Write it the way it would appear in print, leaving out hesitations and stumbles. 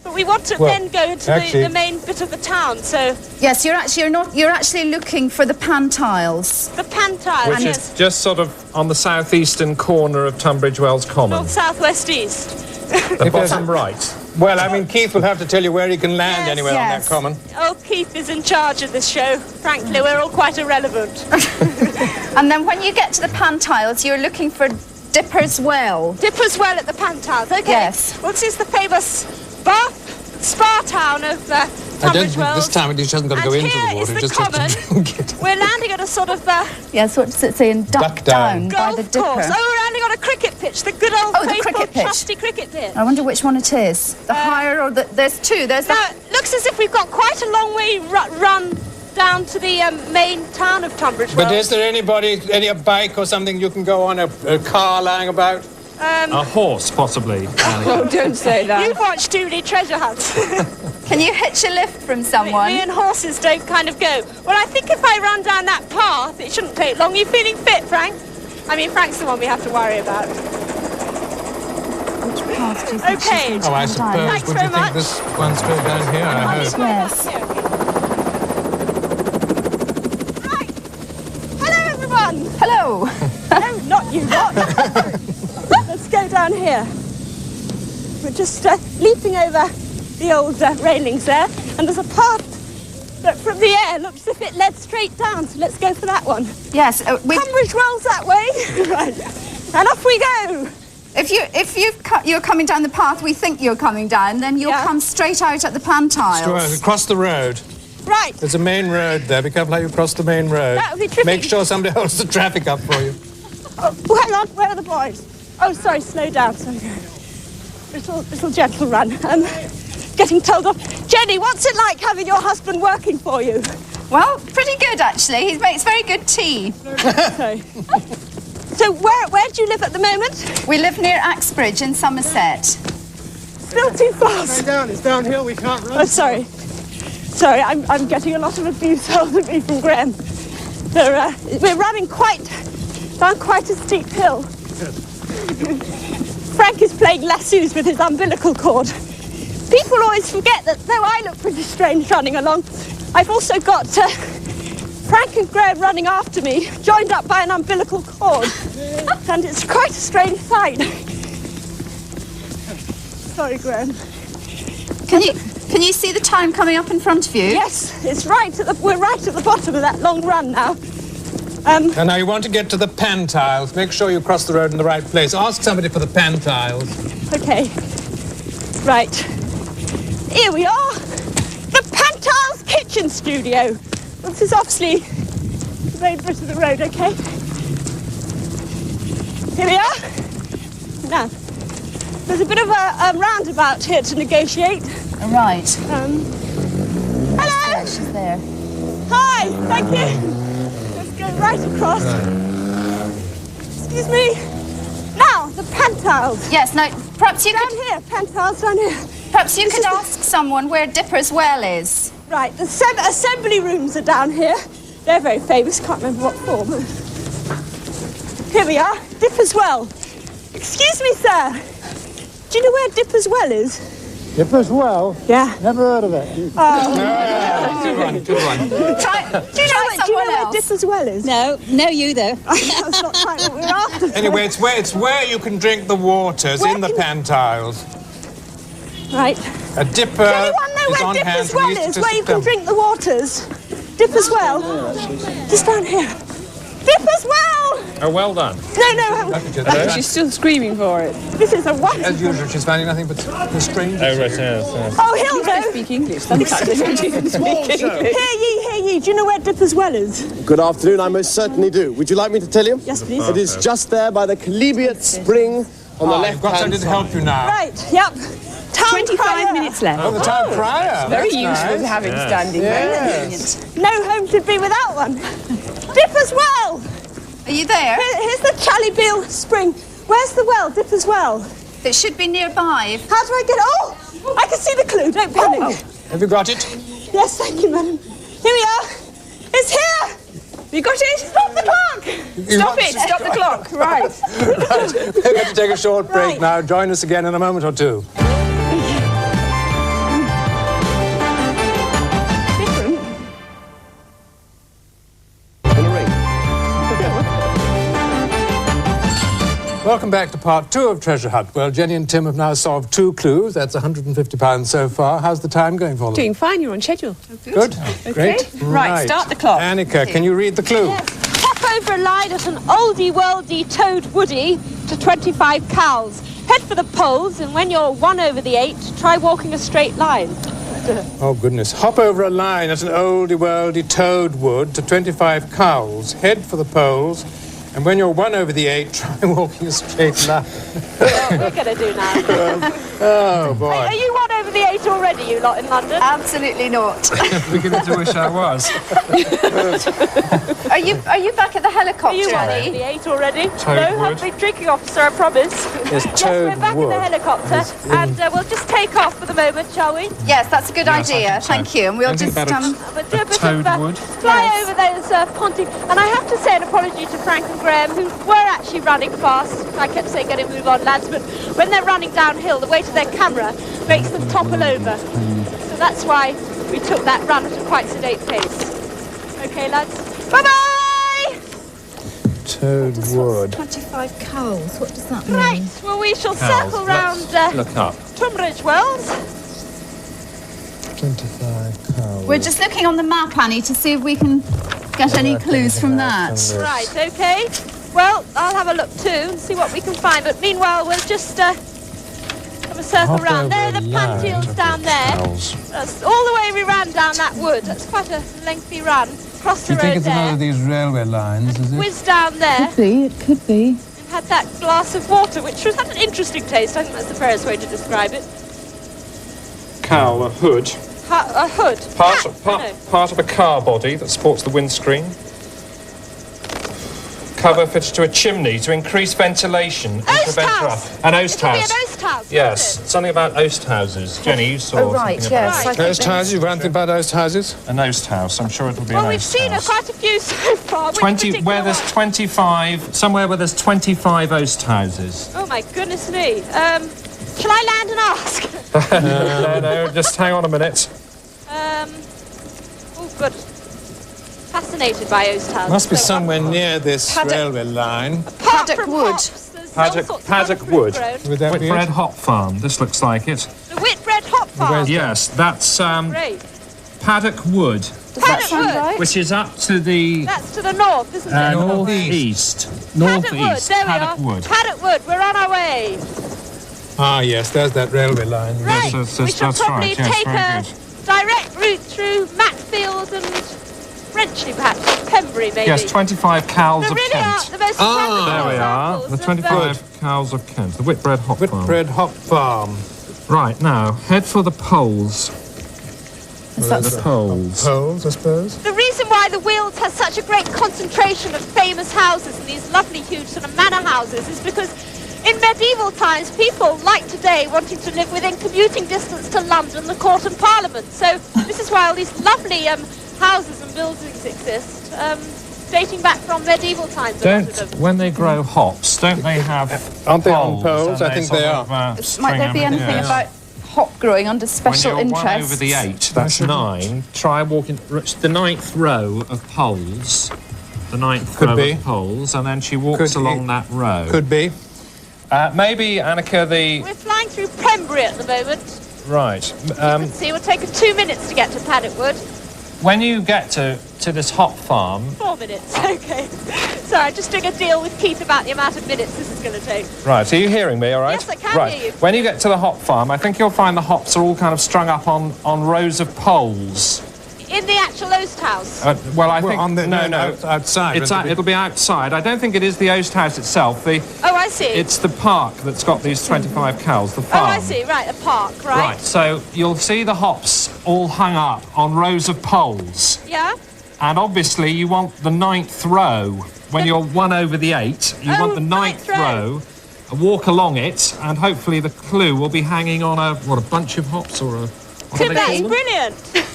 But we want to then go into the main bit of the town, so... Yes, you're actually looking for the pan tiles. The pan tiles, Which is just sort of on the southeastern corner of Tunbridge Wells Common. North, south, west, east. The bottom right. Well, I mean, Keith will have to tell you where he can land anywhere on that common. Oh, Keith is in charge of this show. Frankly, we're all quite irrelevant. And then when you get to the pan tiles, you're looking for Dipper's Well. Dipper's Well at the pan tiles, OK. Yes. Well, this is the famous spa town of Tunbridge Wells. This time it just hasn't got to go into the water, here is just the has common. to drink it. We're landing at a sort of... Yes, what does it say in Duck Down by golf the Dipper? course. Oh, we're landing on a cricket pitch, the good old the cricket pitch. trusty cricket pitch. I wonder which one it is. The higher or the... There's two. There's now, it looks as if we've got quite a long way run down to the main town of Tunbridge Wells. But is there a bike or something you can go on, a car lying about? A horse, possibly. Oh, don't say that. You've watched too many treasure hunts. Can you hitch a lift from someone? Me and horses don't kind of go. Well, I think if I run down that path, it shouldn't take long. You feeling fit, Frank? I mean, Frank's the one we have to worry about. Which path do you think she's going to Oh, I come suppose. down? Thanks Would very you think much. this one's straight down here? I hope. Yes. Right. Hello, everyone. Hello. No, not you, not. Let's go down here. We're just leaping over the old railings there, and there's a path that from the air looks as if it led straight down, so let's go for that one. Yes, Tunbridge Wells that way. Right. And off we go. If you're coming down the path we think you're coming down, then you'll come straight out at the pan tiles. Across the road. Right. There's a main road there. Be careful how you cross the main road. That would be tricky. Make sure somebody holds the traffic up for you. Oh, hang on. Where are the boys? Oh, sorry. Slow down. Slow down. Little gentle run. Getting told off. Jenny, what's it like having your husband working for you? Well, pretty good actually. He makes very good tea. Sorry. So where do you live at the moment? We live near Axbridge in Somerset. Still too fast. It's downhill, we can't run. Oh, sorry. Sorry, I'm getting a lot of abuse over me from Graham. We're running down quite a steep hill. Frank is playing lassos with his umbilical cord. People always forget that though I look pretty strange running along, I've also got Frank and Graham running after me, joined up by an umbilical cord. And it's quite a strange sight. Sorry, Graham. Can you see the time coming up in front of you? Yes, it's we're right at the bottom of that long run now. And now you want to get to the pan tiles. Make sure you cross the road in the right place. Ask somebody for the pan tiles. Okay. Right. Here we are. The Pan Tiles Kitchen Studio. This is obviously the main bit of the road, okay? Here we are. Now, there's a bit of a roundabout here to negotiate. Right. Hello. Yeah, she's there. Hi. Thank you. Let's go right across. Excuse me. Now, the Pan Tiles. Yes. Now, perhaps you Down could. here. Pan Tiles down here. Perhaps you could ask someone where Dipper's Well is. Right. The assembly rooms are down here. They're very famous. Can't remember what form. Here we are. Dipper's Well. Excuse me, sir. Do you know where Dipper's Well is? Dipper's Well? Yeah. Never heard of it. Good one. Do you know where Dipper's Well is? No, you though. That's not quite what we're after. Anyway, it's where you can drink the waters in the pan tiles. Right. A dipper Does anyone know is where on hand Dipper's from Well east is? to Where you can September. drink the waters? Dipper's Well? Just down here. Dipper's Well! Oh, well done. No. She's still screaming for it. This is a wonderful... As usual, she's finding nothing but the strangers. Oh, right, yes. Oh, Hilda! Speak English. Sometimes they don't even speak English. Hear ye. Do you know where Dipper's Well is? Good afternoon, I most certainly do. Would you like me to tell you? Yes, please. It is just there by the Chalybeate Spring on the You've got left-hand somebody to side. help you now. Right, yep. Town 25 crier. minutes left. Oh, the town crier. Very That's useful to nice. have him standing. Yes. Very convenient. No home should be without one. Dipper's Well! Are you there? Here's the Chalybeate Spring. Where's the well? Dipper's Well. It should be nearby. How do I get... Oh! I can see the clue. Don't panic. Have you got it? Yes, thank you, madam. Here we are. It's here! You got it? Stop the clock! Stop it! Stop the clock. Right. We're going to take a short break Right. now. Join us again in a moment or two. Welcome back to part 2 of Treasure Hunt. Well, Jenny and Tim have now solved 2 clues. That's £150 so far. How's the time going for them? Doing fine, you're on schedule. Good. Great. Right, start the clock. Annika, can you read the clue? Yes. Hop over a line at an oldie worldy Toad Woody to 25 cows. Head for the poles, and when you're 1 over the 8, try walking a straight line. Oh, goodness. Hop over a line at an oldie-worldy Toad Wood to 25 cows. Head for the poles, and when you're 1 over the 8, try walking a straight line. What we're going to do now. Oh, boy. Are you 1 over the 8 already, you lot in London? Absolutely not. Beginning to wish I was. Are you back at the helicopter? Are you 1 over Jenny? the 8 already? Toad no, Wood. haven't been drinking, officer, I promise. Yes, Yes, Toad we're back Wood. in the helicopter, and we'll just take off for the moment, shall we? Yes, that's a good Yes, I idea. think so. Thank you. And we'll Anything just about But do a bit Toad of Wood. fly Yes. over those Ponting. And I have to say an apology to Frank and Graham, who were actually running fast. I kept saying, get it, move on, lads. But when they're running downhill, the weight of their camera makes them topple over. So that's why we took that run at a quite sedate pace. Okay, lads? Bye-bye! Toad Wood. 25 cows. What does that mean? Right, well, we shall Cows. circle round Let's look up. Tunbridge Wells. 25 cows. We're just looking on the map, Annie, to see if we can get any clues from that. Right, okay. Well, I'll have a look too and see what we can find. But meanwhile, we'll just have a circle Hop round. over There, a the line. Pantiles down there. That's all the way we ran down that wood. That's quite a lengthy run. Across the road there. these railway lines, is Whiz down there It could be. and had that glass of water, which had an interesting taste. I think that's the fairest way to describe it. Cowl, a hood. A hood. Hat, no. Part of a car body that supports the windscreen. Cover fitted to a chimney to increase ventilation and Oast prevent house. rust. An oast It could be house. an oast house. Yes, couldn't something about oast houses. Jenny, you saw Oh, right, something yes. Right. I think Oast houses? You've anything about oast houses? about an oast house. I'm sure it'll be Well, an we've oast seen house. quite a few so far. Which 20, particular where there's one? 25, somewhere where there's 25 oast houses. Oh my goodness me. Shall I land and ask? No, just hang on a minute. Oh, good. Fascinated by oast houses. Must be So somewhere near this Paddock- railway line. apart Paddock from Wood. hops, there's all sorts of Paddock other fruit Wood. grown. Would that be Whitbread it? Hop Farm. This looks like it. The Whitbread Hop Farm. Yes, that's Great. Paddock Wood, Does that Paddock sound Wood. right? which is up to the That's to the north, isn't it? northeast. Paddock Wood. Northeast. There we Paddock are. Wood. Paddock Wood. We're on our way. Ah, yes, there's that railway line. Right. Yes, we shall that's probably right. Yes, take very a good. direct route through Matfield and Frenchley, perhaps, or Pembury, maybe. Yes, 25 cows There of really are Kent. the most Ah. wonderful There we are. examples The of, 25 cows of Kent. The Whitbread Hop Farm. Whitbread Hop Farm. Right, now, head for the poles. The poles. Poles, I suppose. The reason why the Weald has such a great concentration of famous houses and these lovely huge sort of manor houses is because in medieval times people, like today, wanting to live within commuting distance to London, the court and parliament. So this is why all these lovely houses and buildings exist, dating back from medieval times. a lot of them. When they grow hops, don't they have Aren't they on poles? poles? I think they are. Might there be anything about hop growing under When special you're interest? 1 over the 8, that's 9. Try walking the 9th row of poles. The 9th Could row be. of poles, and then she walks Could along be. that row. Could be. Maybe, Annika, We're flying through Pembury at the moment. Right. See, it will take us 2 minutes to get to Paddock Wood. When you get to this hop farm, 4 minutes, okay. Sorry, I'm just doing a deal with Keith about the amount of minutes this is going to take. right, are you hearing me all right? Yes, I can right. hear you. When you get to the hop farm, I think you'll find the hops are all kind of strung up on rows of poles. In the actual oast house. Well, I think... on the, no, outside. It's it'll be outside. I don't think it is the oast house itself. Oh, I see. It's the park that's got these 25 cows, the Oh, farm. I see. Right, a park, right? Right, so you'll see the hops all hung up on rows of poles. Yeah? And obviously you want the 9th row. When you're 1 over the 8, you Oh, want the 9th 9th row. row. Walk along it, and hopefully the clue will be hanging on a bunch of hops or a... what do Tim, they that's call them? brilliant.